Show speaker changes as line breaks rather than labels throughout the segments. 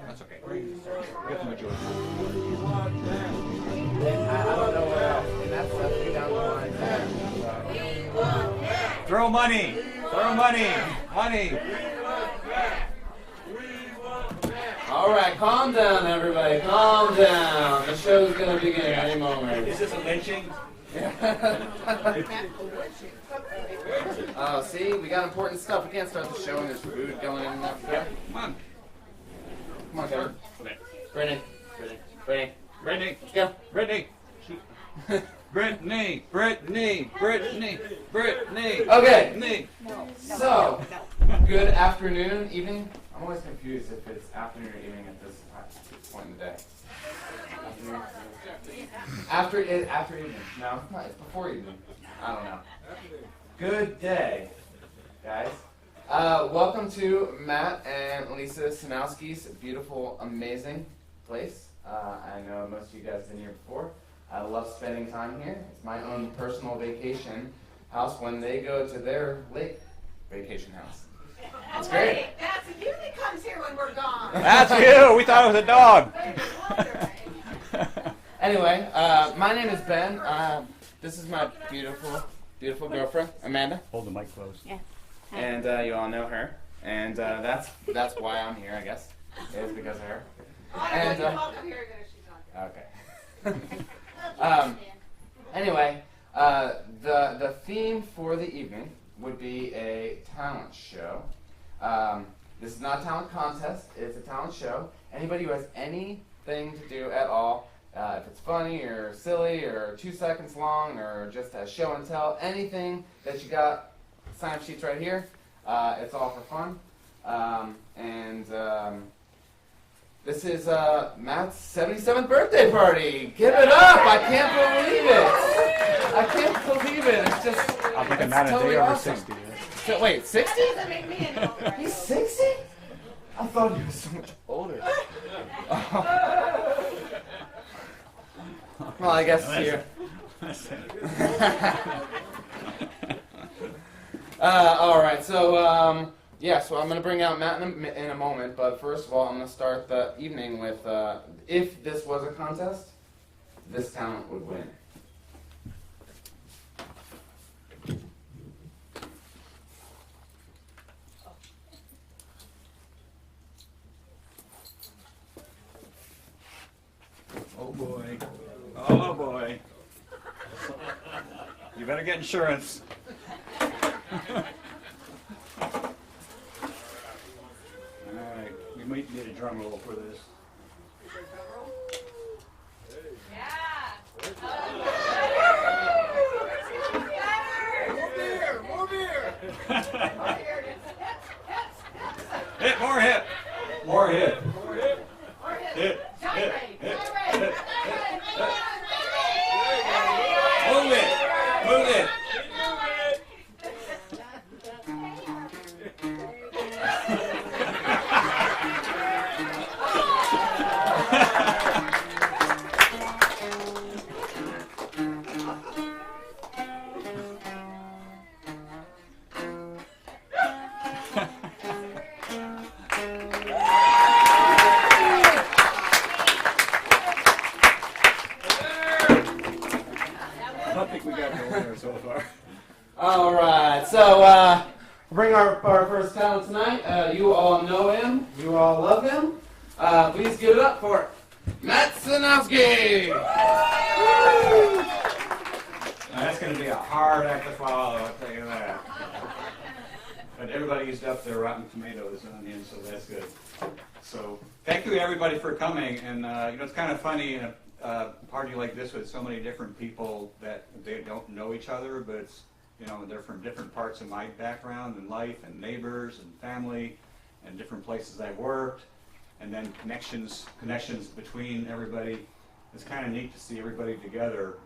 That's okay. Get the majority.
And I don't know what else. And that's way down the line.
Throw money! Throw money! Money!
All right, calm down, everybody. Calm down. The show's going to begin any moment.
Is this a lynching?
Oh, see? We got important stuff. We can't start the show and there's food going in there. Yeah.
Come on.
Come on, Kevin. Brittany. Brittany.
Brittany.
Let's go.
Brittany. Brittany. Brittany. Brittany. Brittany.
Okay.
Brittany.
So, good afternoon, evening. I'm always confused if it's afternoon or evening at this point in the day. Afternoon. After evening. No, it's before evening. I don't know. Good day, guys. Welcome to Matt and Lisa Sinowski's beautiful, amazing place. I know most of you guys have been here before. I love spending time here. It's my own personal vacation house when they go to their lake vacation house. It's great.
That's you that comes here when we're gone.
That's you! We thought it was a dog!
Anyway, my name is Ben. This is my beautiful girlfriend, Amanda.
Hold the mic close.
Yeah.
And you all know her. And that's why I'm here, I guess. It's because of her. And okay. Anyway, the theme for the evening would be a talent show. This is not a talent contest. It's a talent show. Anybody who has anything to do at all, if it's funny or silly or 2 seconds long or just a show and tell, anything that you got, sign up sheets right here. It's all for fun. This is Matt's 77th birthday party. Give it up! I can't believe it. I can't believe it. It's just.
I think
it's
Matt
totally
a day over
awesome.
60.
So, wait, 60?
Doesn't make me any older.
He's 60? I thought he was so much older. Well, I guess you're. All right, so so I'm going to bring out Matt in a moment, but first of all, I'm going to start the evening with, if this was a contest, this talent would win.
Oh boy. Oh boy. You better get insurance. Alright, we might need a drum roll for this. Hit, more hit. More hit. Hit. Hit. Hit. Hit. Move it. Move it. I think we got the winner so far.
All right, so bring our first talent tonight. You all know him. You all love him. Please give it up for Matt Sinowski.
That's going to be a hard act to follow, I'll tell you that. But everybody used up their rotten tomatoes on him, so that's good. So thank you everybody for coming. And it's kind of funny in a party like this with so many different people that they don't know each other, but it's, they're from different parts of my background and life and neighbors and family and different places I've worked, and then connections between everybody. It's kind of neat to see everybody together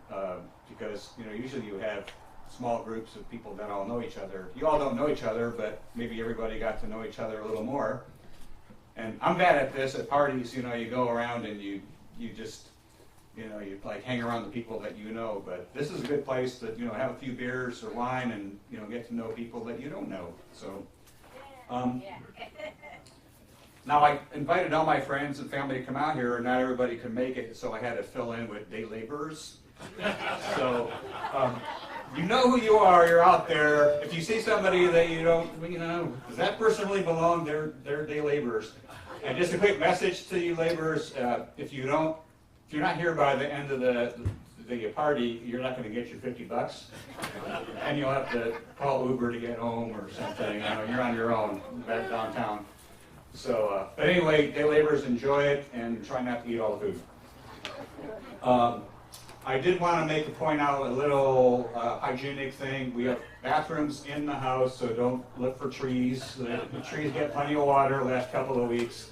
because usually you have small groups of people that all know each other. You all don't know each other, but maybe everybody got to know each other a little more. And I'm bad at this at parties. You go around and you just you like hang around the people that you know. But this is a good place to have a few beers or wine and get to know people that you don't know. So Now, I invited all my friends and family to come out here, and not everybody could make it, so I had to fill in with day laborers. So, you know who you are, you're out there. If you see somebody that you don't, does that person really belong? They're day laborers. And just a quick message to you laborers, if you're not here by the end of the party, you're not going to get your $50. And you'll have to call Uber to get home or something. You're on your own back downtown. So, but anyway, day laborers, enjoy it and try not to eat all the food. I did want to make a point out a little hygienic thing. We have bathrooms in the house, so don't look for trees. The trees get plenty of water the last couple of weeks.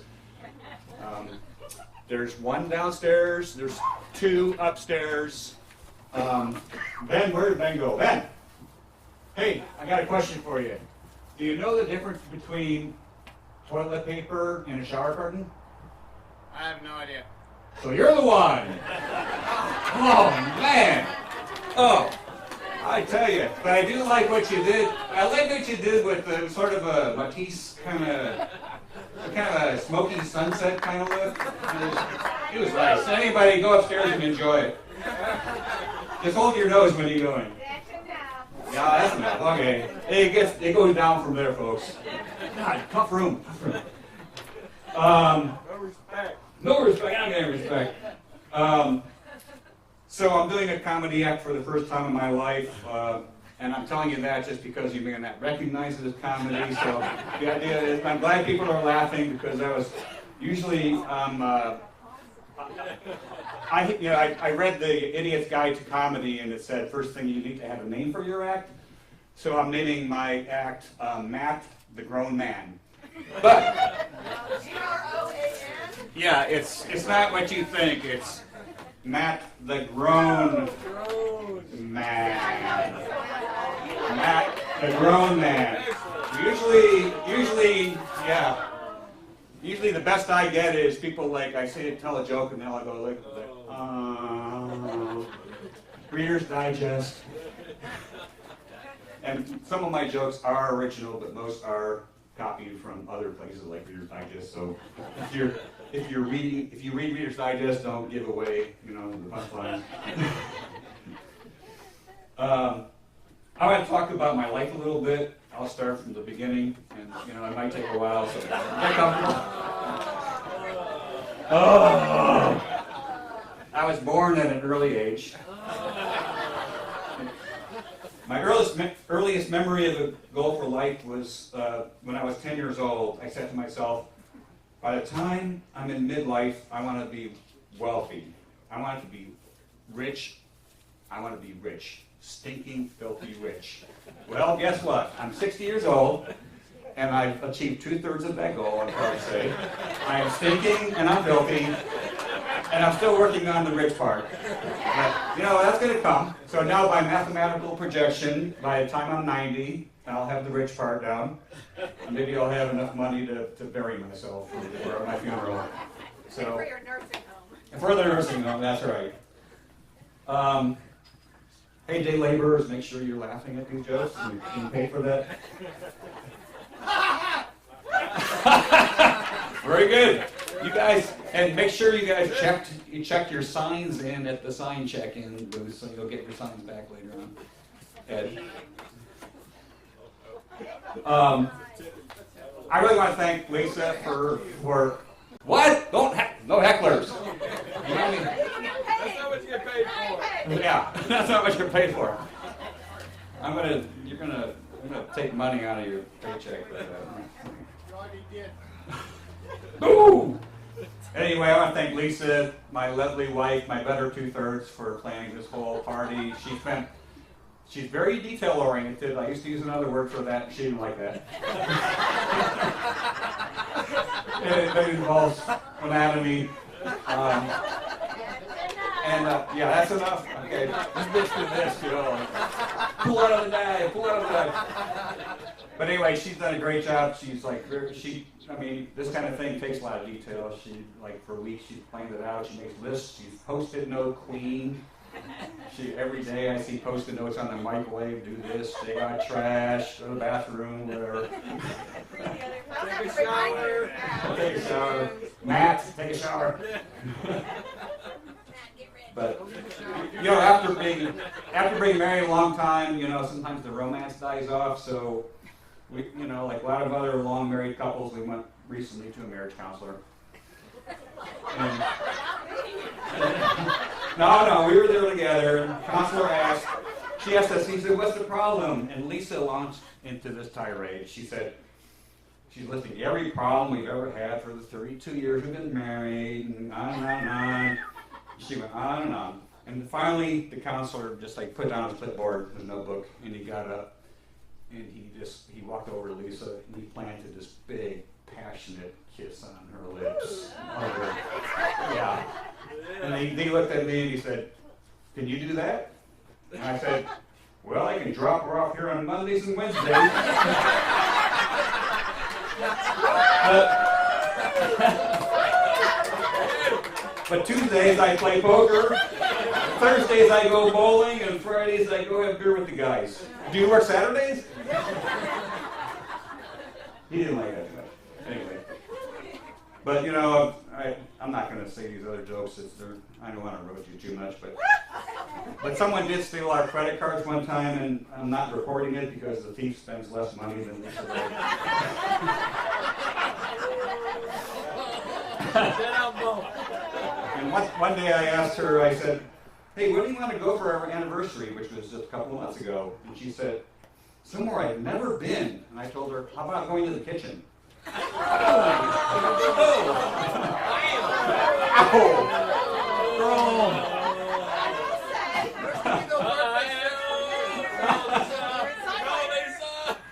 There's one downstairs. There's two upstairs. Ben, where did Ben go? Ben! Hey, I got a question for you. Do you know the difference between toilet paper and a shower curtain?
I have no idea.
So you're the one! Oh, man! Oh, I tell you, but I do like what you did. I like what you did with the sort of a Matisse kind of a smoky sunset kind of look. It was nice. Anybody, go upstairs and enjoy it. Just hold your nose when you're going. Yeah, that's enough. Okay. It goes down from there, folks. God, tough room.
No respect.
No respect. I'm getting respect. So I'm doing a comedy act for the first time in my life, and I'm telling you that just because you may not recognize it as comedy. So the idea is, I'm glad people are laughing because I was usually I read the Idiot's Guide to Comedy, and it said first thing you need to have a name for your act. So I'm naming my act Matt the Grown Man. But
G-R-O-A-N?
yeah, it's not what you think. It's Matt the Grown Man. Matt the Grown Man. Usually the best I get is people like, I say tell a joke and they'll go like, Reader's Digest. And some of my jokes are original, but most are copied from other places like Reader's Digest. So if you read Reader's Digest, don't give away, the punchlines. I want to talk about my life a little bit. I'll start from the beginning, and it might take a while. So get comfortable. Oh, I was born at an early age. My earliest memory of a goal for life was when I was 10 years old. I said to myself, by the time I'm in midlife, I want to be wealthy. I want to be rich. I want to be rich. Stinking, filthy rich. Well, guess what? I'm 60 years old, and I've achieved 2/3 of that goal, I'm proud to say. I am stinking, and I'm filthy, and I'm still working on the rich part. But, that's going to come. So now by mathematical projection, by the time I'm 90, I'll have the rich part down. And maybe I'll have enough money to bury myself for my funeral. So,
For your nursing home.
and for the nursing home, that's right. Hey, day laborers, make sure you're laughing at these jokes. Can you pay for that? Very good. You guys, and make sure you guys check your signs in at the sign check-in booth, so you'll get your signs back later on. Ed. I really want to thank Lisa for what? No hecklers. You know what I mean?
That's not what you get paid for.
Yeah, that's not what you're paid for. I'm gonna take money out of your paycheck. Ooh! Anyway, I want to thank Lisa, my lovely wife, my better 2/3, for planning this whole party. She's very detail oriented. I used to use another word for that. She didn't like that. It involves anatomy. Yeah, that's enough. Okay, let's do this, Pull out of the knife, pull out of the knife. But anyway, she's done a great job. She's this kind of thing takes a lot of detail. For weeks, she's planned it out. She makes lists. She's post-it note queen. Every day I see post-it notes on the microwave, do this, stay out of trash, go to the bathroom, whatever.
Take a shower.
Take a shower. Matt, take a shower. But, after being married a long time, sometimes the romance dies off, so we, like a lot of other long married couples, we went recently to a marriage counselor. And, no, we were there together, and the counselor she asked us, he said, what's the problem? And Lisa launched into this tirade. She said, she's listing every problem we've ever had for the 32 years we've been married, and on and on and on. She went on and on. And finally, the counselor just put down his clipboard, his notebook, and he got up, and he walked over to Lisa, and he planted this big, passionate kiss on her lips. Yeah. And he looked at me and he said, can you do that? And I said, well, I can drop her off here on Mondays and Wednesdays. But Tuesdays I play poker, Thursdays I go bowling, and Fridays I go have beer with the guys. Do you work Saturdays? He didn't like that much. Anyway. But, I'm not going to say these other jokes. I don't want to roast you too much. But someone did steal our credit cards one time, and I'm not reporting it because the thief spends less money than Lisa does. And one day I asked her, I said, hey, where do you want to go for our anniversary, which was just a couple of months ago? And she said, somewhere I've never been. And I told her, how about going to the kitchen?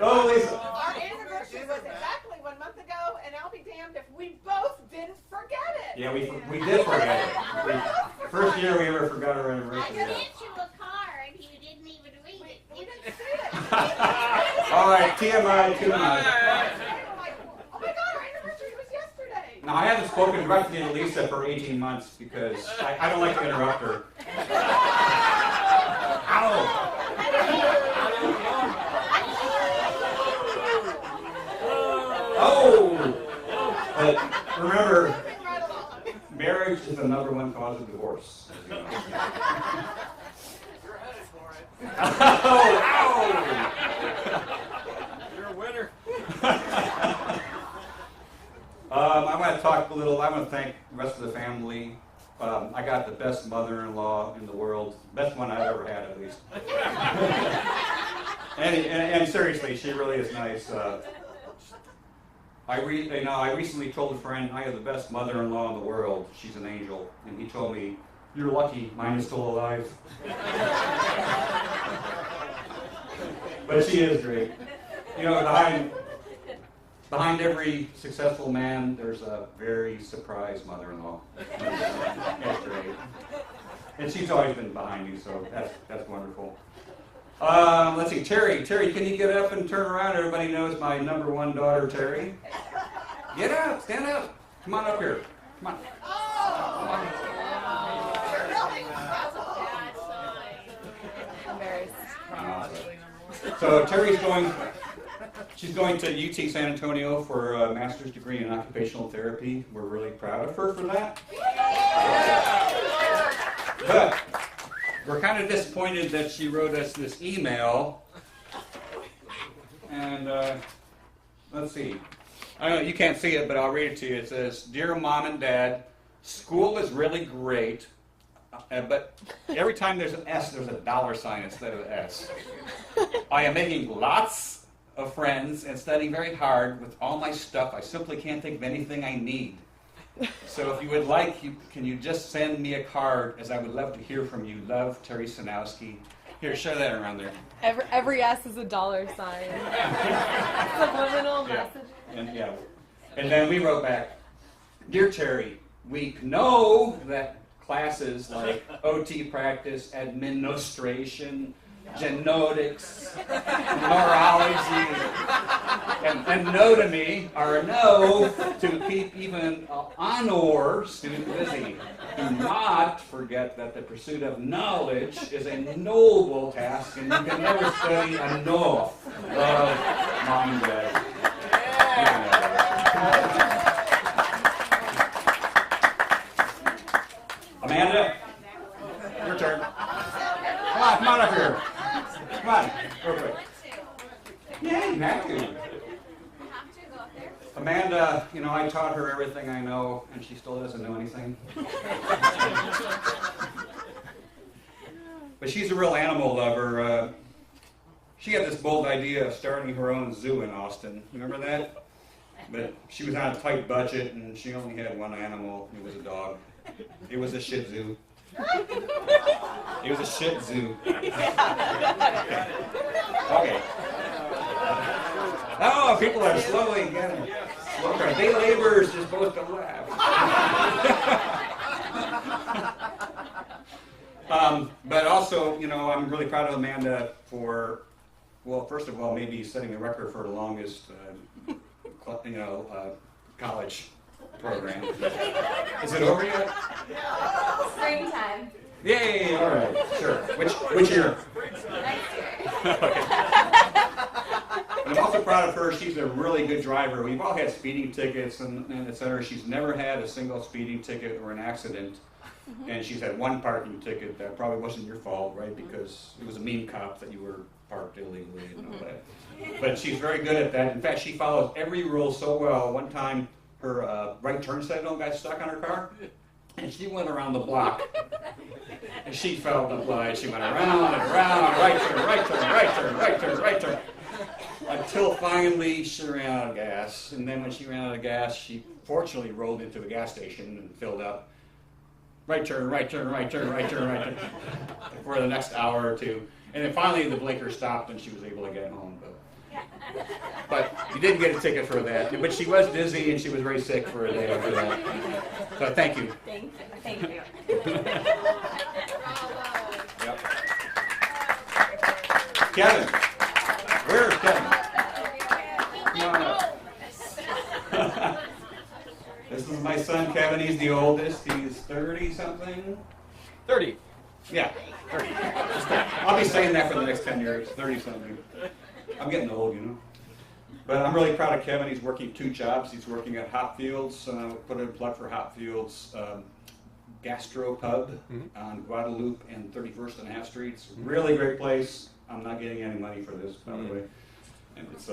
Oh, Lisa.
Our anniversary was exactly 1 month ago, and I'll be damned if we both didn't forget it.
Yeah, we did forget it. First year we ever forgot our
I
anniversary.
sent you a card, you didn't even read it.
We didn't see it.
All right, TMI, TMI.
Oh my God, our anniversary was yesterday.
Now, I haven't spoken directly to Lisa for 18 months because I don't like to interrupt her. Ow! Oh! But remember,
Moving right along.
marriage is the #1 cause of divorce.
You're headed for it.
Oh!
You're a winner.
I want to talk a little. I want to thank the rest of the family. I got the best mother-in-law in the world, best one I've ever had, at least. and seriously, she really is nice. I recently told a friend I have the best mother-in-law in the world. She's an angel, and he told me, "You're lucky, mine is still alive." But she is great. Behind every successful man, there's a very surprised mother-in-law. That's great. And she's always been behind me, so that's wonderful. Let's see, Terry, can you get up and turn around? Everybody knows my #1 daughter, Terry. Get up, stand up. Come on up here. Come on. So Terry's she's going to UT San Antonio for a master's degree in occupational therapy. We're really proud of her for that. But we're kind of disappointed that she wrote us this email. And let's see. I know you can't see it, but I'll read it to you. It says, "Dear Mom and Dad, school is really great, but every time there's an S, there's a $ instead of an S. I am making lots of friends and studying very hard with all my stuff. I simply can't think of anything I need. So if you would like, can you just send me a card, as I would love to hear from you. Love, Terry Sanowski." Here, share that around there.
Every S is a $. Subliminal message.
And then we wrote back, "Dear Terry, we know that classes like OT practice, administration, genetics, neurology, And no to me are no to keep even honor student busy. Do not forget that the pursuit of knowledge is a noble task, and you can never study enough of mom and dad. Amanda, your turn. Come on up here. Come on, real quick. Yeah, you have to. Amanda, you know, I taught her everything I know, and she still doesn't know anything. But she's a real animal lover. She had this bold idea of starting her own zoo in Austin. Remember that? But she was on a tight budget, and she only had one animal. It was a dog. It was a Shih Tzu. It was a Shih Tzu. Okay. Oh, people are slowly getting slower. Day laborers just supposed to laugh. But also, you know, I'm really proud of Amanda for, well, first of all, maybe setting the record for the longest, college program. Is it over yet?
Springtime.
Yay! All right, sure. Which year?
Next year.
And I'm also proud of her. She's a really good driver. We've all had speeding tickets and et cetera. She's never had a single speeding ticket or an accident. And she's had one parking ticket that probably wasn't your fault, right? Because it was a mean cop that you were parked illegally and all that. But she's very good at that. In fact, she follows every rule so well. One time, her right turn signal got stuck on her car, and she went around the block. And she felt applied. She went around and around, right turn, right turn, right turn, right turn, right turn, until finally she ran out of gas. And then when she ran out of gas, she fortunately rolled into a gas station and filled up. Right turn, right turn, right turn, right turn, right turn, for the next hour or two. And then finally the blinker stopped and she was able to get home. But you didn't get a ticket for that. But she was dizzy and she was very sick for a day after that. So thank you.
Thank you. Thank you.
Yep. Kevin. Where's Kevin? Come on up. This is my son Kevin. He's the oldest. He's 30-something.
30.
Yeah, 30. I'll be saying that for the next 10 years. 30-something. I'm getting old, you know. But I'm really proud of Kevin. He's working 2 jobs. He's working at Hopfields. Put in a plug for Hopfields Gastro Pub on Guadalupe and 31st and Half Streets. Really great place. I'm not getting any money for this, by the way. And it's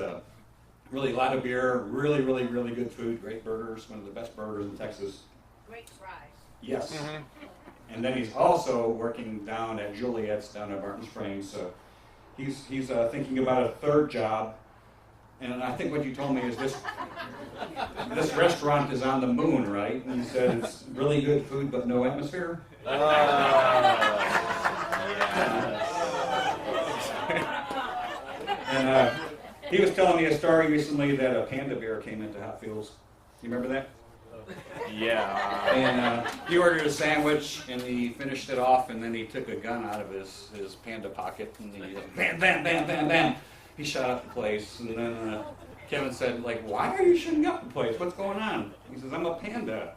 really a lot of beer, really, really, really good food, great burgers, one of the best burgers in Texas.
Great fries.
Yes. And then he's also working down at Juliet's down at Barton Springs. So he's thinking about a 3rd job. And I think what you told me is this restaurant is on the moon, right? And you said it's really good food but no atmosphere. And he was telling me a story recently that a panda bear came into Hopfields. You remember that?
Yeah.
And he ordered a sandwich, and he finished it off, and then he took a gun out of his panda pocket, and he bam, bam, bam, bam, bam. He shot up the place, and then Kevin said, like, why are you shooting up the place? What's going on? He says, I'm a panda.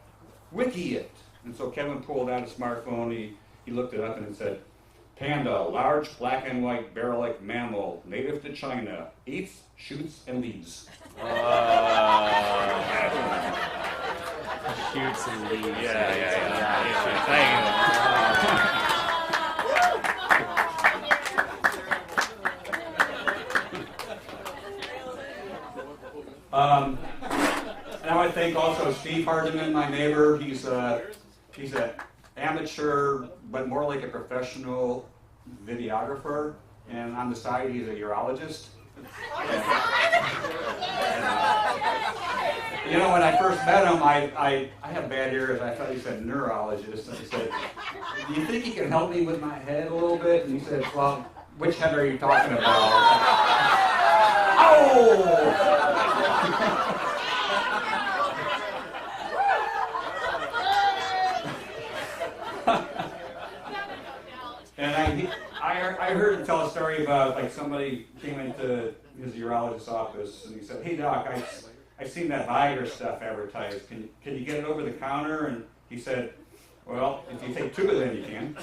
Wiki it. And so Kevin pulled out a smartphone, he looked it up, and it said, panda, large black and white bear-like mammal, native to China, eats, shoots, and leaves.
Shoots and leaves.
And I want to thank also Steve Hardiman, my neighbor. He's an amateur, but more like a professional videographer. And on the side, he's a urologist. You know, when I first met him, I had bad ears. I thought he said neurologist. And he said, do you think you can help me with my head a little bit? And he said, well, which head are you talking about? Oh! And I I heard him tell a story about like somebody came into his urologist's office and he said, "Hey doc, I've seen that Viagra stuff advertised. Can you get it over the counter?" And he said, "Well, if you take 2 of them, you can."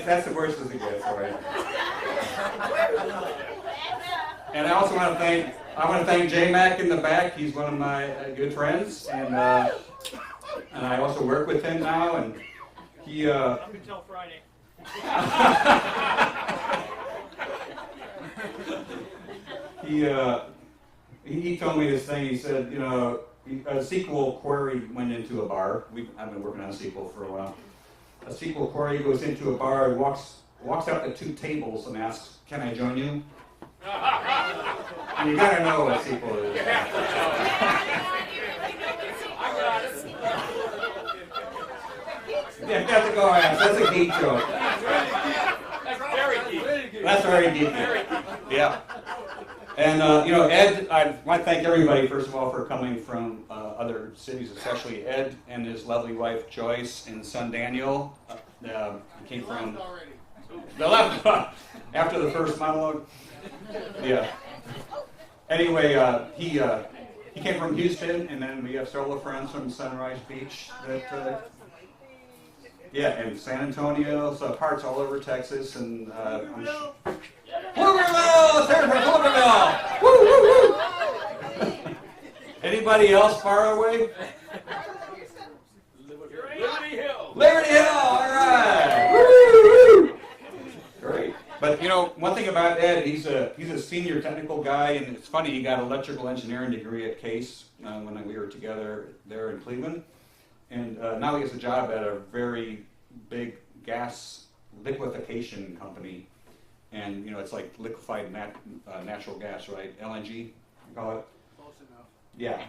That's the worst as it gets, all right. And I also want to thank J Mac in the back. He's one of my good friends, and I also work with him now. And he
until Friday.
he told me this thing. He said, a sequel query went into a bar. I've been working on a sequel for a while. A sequel query goes into a bar, walks out to 2 tables and asks, "Can I join you?" And you gotta know what a sequel is. Yeah, that's a go ahead. That's a geek joke.
That's very deep.
That's very deep. Yeah. And Ed, I want to thank everybody first of all for coming from other cities, especially Ed and his lovely wife Joyce and son Daniel. He came from the left after the first monologue. Yeah. Anyway, he came from Houston, and then we have several friends from Sunrise Beach that. Yeah, and San Antonio, so parts all over Texas, and Pflugerville! There's Pflugerville! Woo, woo, woo! Anybody else far away?
Liberty Hill.
Liberty Hill, all right! Woo, woo. Great. But one thing about Ed, he's a senior technical guy, and it's funny, he got an electrical engineering degree at Case when we were together there in Cleveland. And now he has a job at a very big gas liquefaction company. And, it's like liquefied natural gas, right? LNG, you call it?
Close enough.
Yeah.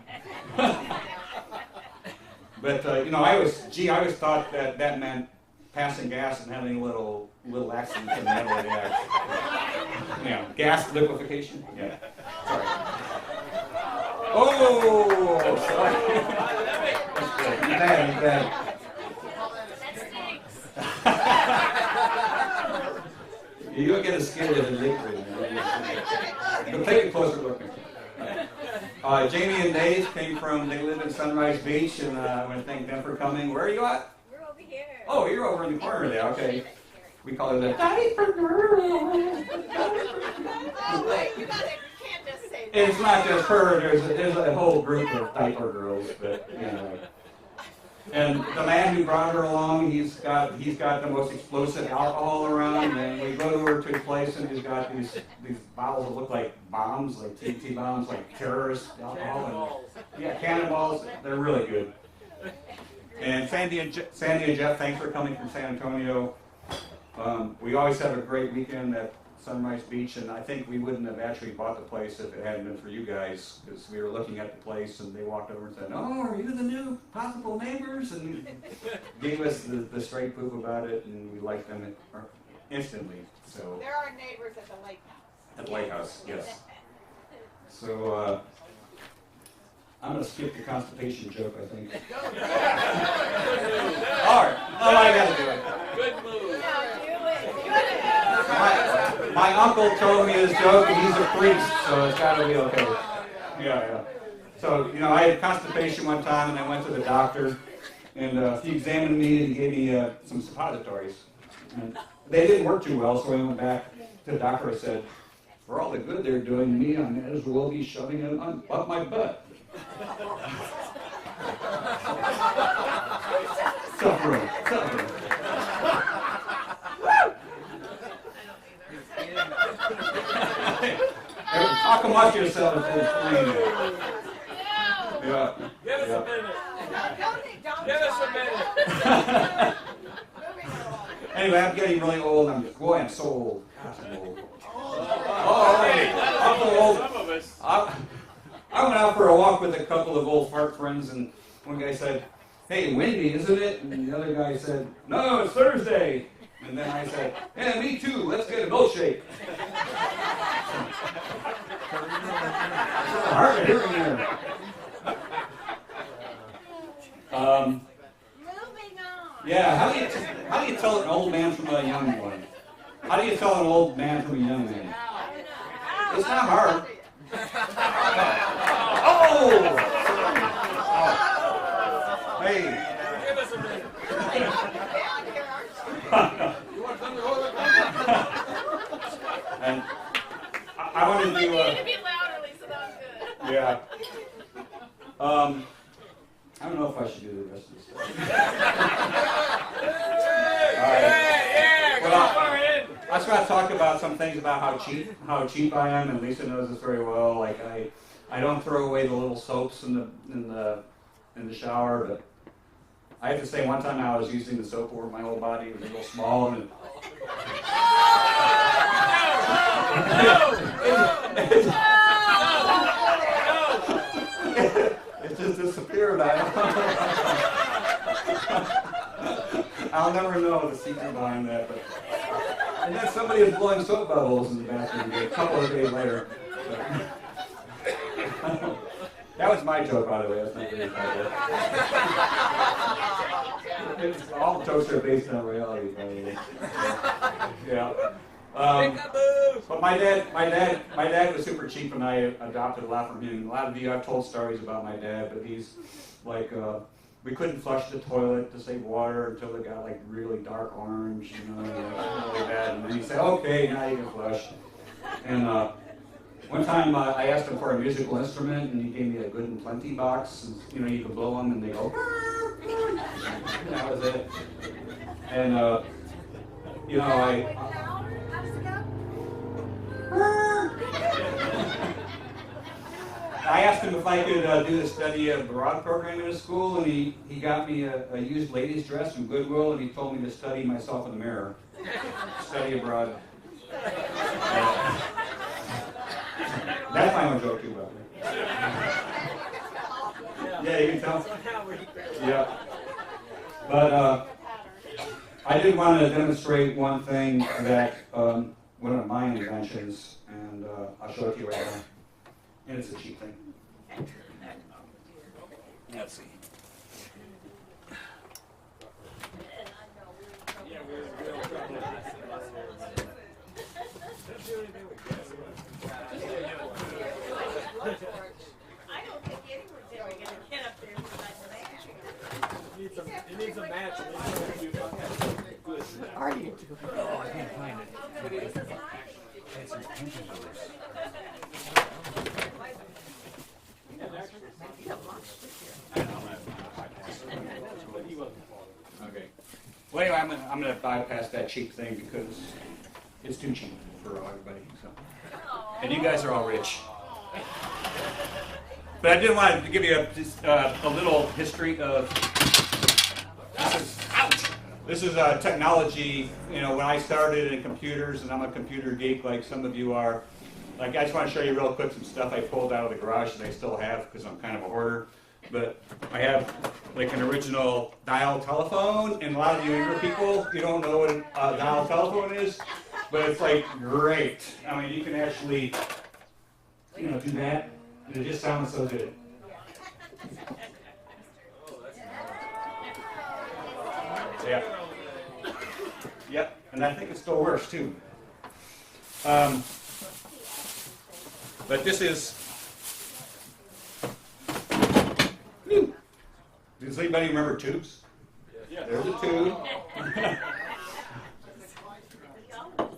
But, I always thought that meant passing gas and having little accidents in that way. Yeah. Gas liquefaction? Yeah. Sorry. Oh, sorry. That you don't get as scared as a liquid. But take a closer look. Jamie and Dave they live in Sunrise Beach, and I want to thank them for coming. Where are you at?
We're over here.
Oh, you're over in the corner there. Okay. We call it the diaper girl.
Oh wait, you can't just say that.
It's not just her. There's a whole group of diaper girls, but And the man who brought her along, he's got the most explosive alcohol around. And we go to his place, and he's got these bottles that look like bombs, like TNT bombs, like terrorist alcohol. And, cannonballs. They're really good. And Sandy and Jeff, thanks for coming from San Antonio. We always have a great weekend at Sunrise Beach, and I think we wouldn't have actually bought the place if it hadn't been for you guys, because we were looking at the place, and they walked over and said, "Oh, are you the new possible neighbors?" And gave us the straight poop about it, and we liked them instantly. So
There are neighbors at the lake house.
at the Lake House, yes. So I'm going to skip the constipation joke, I think. All right. Oh, I got to do it.
Good move.
My uncle told me this joke, and he's a priest, so it's got to be okay. Yeah. So, I had constipation one time, and I went to the doctor, and he examined me and gave me some suppositories. And they didn't work too well, so I went back to the doctor. I said, "For all the good they're doing me, I might as well be shoving it up my butt." Suffering. Talk amongst yourselves and explain it. Yeah.
Give us a minute.
Don't
Give us a
try.
minute.
Moving along.
Anyway, I'm getting really old. I'm so old. Gosh, I'm old.
Hey,
I'm so old.
some of us.
I went out for a walk with a couple of old fart friends, and one guy said, "Hey, windy, isn't it?" And the other guy said, "No, it's Thursday." And then I said, "Yeah, me too. Let's get a milkshake." Hard of hearing there. Yeah, how do you tell an old man from a young one? How do you tell an old man from a young man? It's not hard. Oh! Hey.
Give us a minute. You want them to hold it?
And I wanted to
We
do
need to be louder, Lisa. That was good.
yeah. I don't know if I should do the rest of this stuff. All right.
Yeah, go
Well,
for it.
I just want to talk about some things about how cheap I am, and Lisa knows this very well. Like I don't throw away the little soaps in the shower, but I have to say one time I was using the soap over my whole body. It was a little small, and it just disappeared. I'll never know the secret behind that. But, and then somebody was blowing soap bubbles in the bathroom a couple of days later. But, that was my joke, by the way. That's not really funny. All the jokes are based on reality, by the way. Yeah. But my dad was super cheap, and I adopted a lot from him. A lot of you, I've told stories about my dad, but he's like, we couldn't flush the toilet to save water until it got like really dark orange, you know, really bad. And then he said, "Okay, now you can flush." And one time I asked him for a musical instrument, and he gave me a Good and Plenty box. And, you know, you can blow them, and they go. And that was it. And you know, I asked him if I could do the study abroad program in his school, and he got me a used ladies' dress from Goodwill, and he told me to study myself in the mirror. Study abroad. That's my own joke too, by the way. Yeah, you can tell. Yeah. But I did want to demonstrate one thing that one of my inventions, and I'll show it to you right now. And it's a cheap thing. Let's see.
I don't think anyone's ever going to get up there besides that.
It needs a match.
Are you doing?
Oh, I can't find it. It's some painting on this.
Okay. Well, anyway, I'm gonna bypass that cheap thing because it's too cheap for everybody. So, and you guys are all rich. But I did want to give you a little history of this is technology. You know, when I started in computers, and I'm a computer geek like some of you are. Like, I just want to show you real quick some stuff I pulled out of the garage that I still have because I'm kind of a hoarder. But I have like an original dial telephone, and a lot of you younger people, you don't know what a dial telephone is, but it's like great. I mean, you can actually, you know, do that, and it just sounds so good. Yeah. Yep, and I think it still works too. But this is. Does anybody remember tubes?
Yeah.
There's a tube.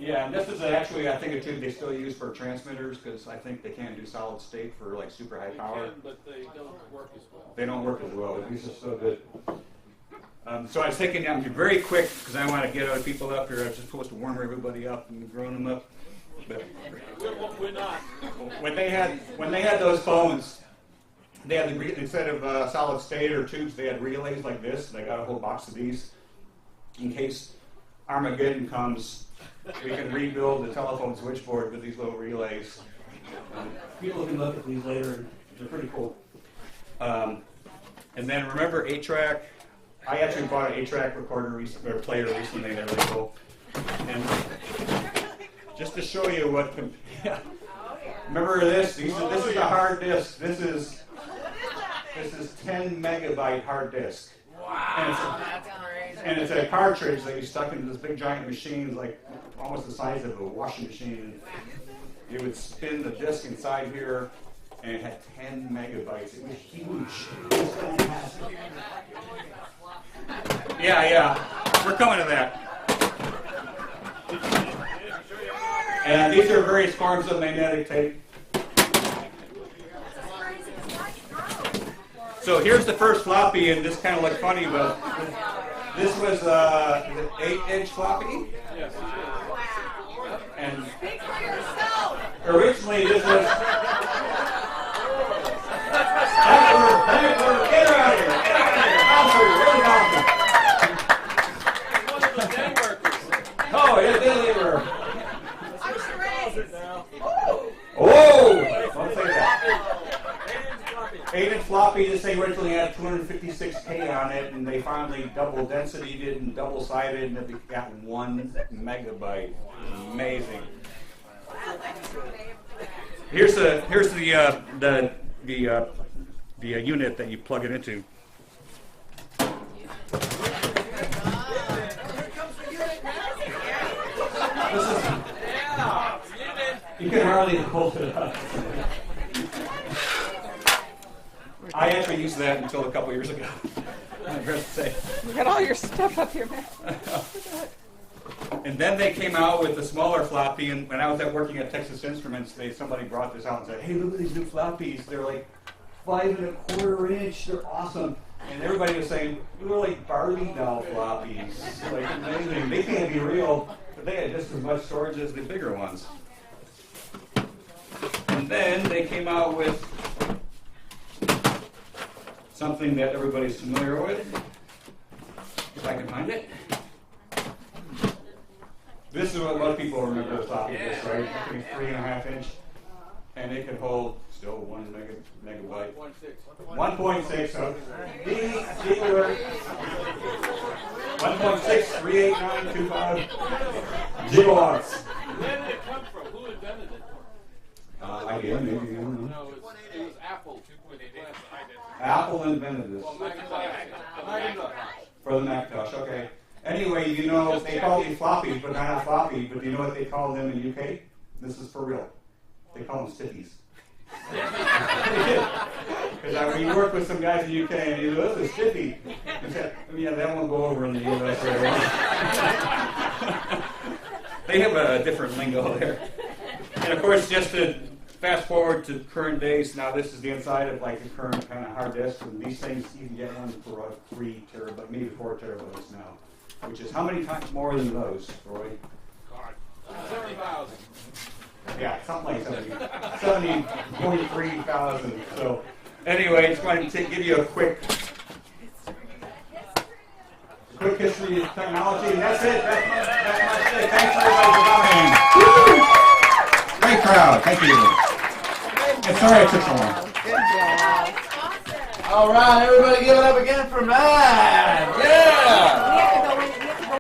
Yeah, and this is actually, I think, a tube they still use for transmitters because I think they can't do solid state for like super high power.
They can, but they don't work as well.
They don't work as well, but these are so good. So I was thinking I'm very quick because I want to get other people up here. I was just supposed to warm everybody up and grown them up. But
We're not.
when they had those phones, they had instead of solid state or tubes, they had relays like this. They got a whole box of these in case Armageddon comes. We can rebuild the telephone switchboard with these little relays. People can look at these later. They're pretty cool. And then remember 8-track? I actually bought an 8-track recorder or player recently. They're really cool. And just to show you what. Remember this? This is a hard disk. This is 10 megabyte hard disk.
Wow, that's crazy.
And it's a cartridge that you stuck into this big giant machine, like almost the size of a washing machine. It would spin the disk inside here, and it had 10 megabytes. It was huge. It was fantastic. Yeah, we're coming to that. And these are various forms of magnetic tape. So here's the first floppy, and this kind of looked funny, but this was an 8-inch floppy.
Yes.
And
Speak for yourself.
originally this was... Get her out of here! Get out of here! Bouncer, really bouncer.
One of the day workers.
Oh, yeah, they were.
I'm Sheree.
Oh! Don't say that. 8-inch floppy, this thing originally had 256K on it, and they finally double densitied it and double-sided, and it got 1 megabyte. Amazing. Here's the unit that you plug it into. You can hardly hold it up. I actually used that until a couple years ago. I have to say.
You got all your stuff up here, man.
And then they came out with the smaller floppy, and when I was working at Texas Instruments, somebody brought this out and said, "Hey, look at these new floppies. They're like 5 1/4 inch. They're awesome." And everybody was saying, "We were like Barbie doll floppies. Like amazing. They can't be real, but they had just as much storage as the bigger ones." And then they came out with something that everybody's familiar with, if I can find it. This is what most people remember the floppy disk, right? I think 3.5 inch, and it could hold still 1 megabyte. 1.6. So dealer 1.63892.5 gigawatts.
Where did it come from? Who invented it?
Idea, maybe. I don't know.
No, it was Apple.
Apple invented this.
Well, Macintosh.
For the Macintosh, okay. Anyway, you know, they call these floppies, but not a floppy, but do you know what they call them in the UK? This is for real. They call them stiffies. Because when you work with some guys in the UK and you go, "This is stiffy." Yeah, that won't go over in the US very well. They have a different lingo there. And of course, just to fast forward to current days, now this is the inside of like a current kind of hard disk, and these things, you can get one for 3 terabytes, maybe 4 terabytes now, which is how many times more than those, Roy?
70,000.
Yeah, something like 43,000. So anyway, just wanted to give you a quick history of technology, and that's it. That's it. Thanks everybody for coming. Woo! Great crowd. Thank you. And sorry it took so long.
Good job.
All right, everybody give it up again for Matt.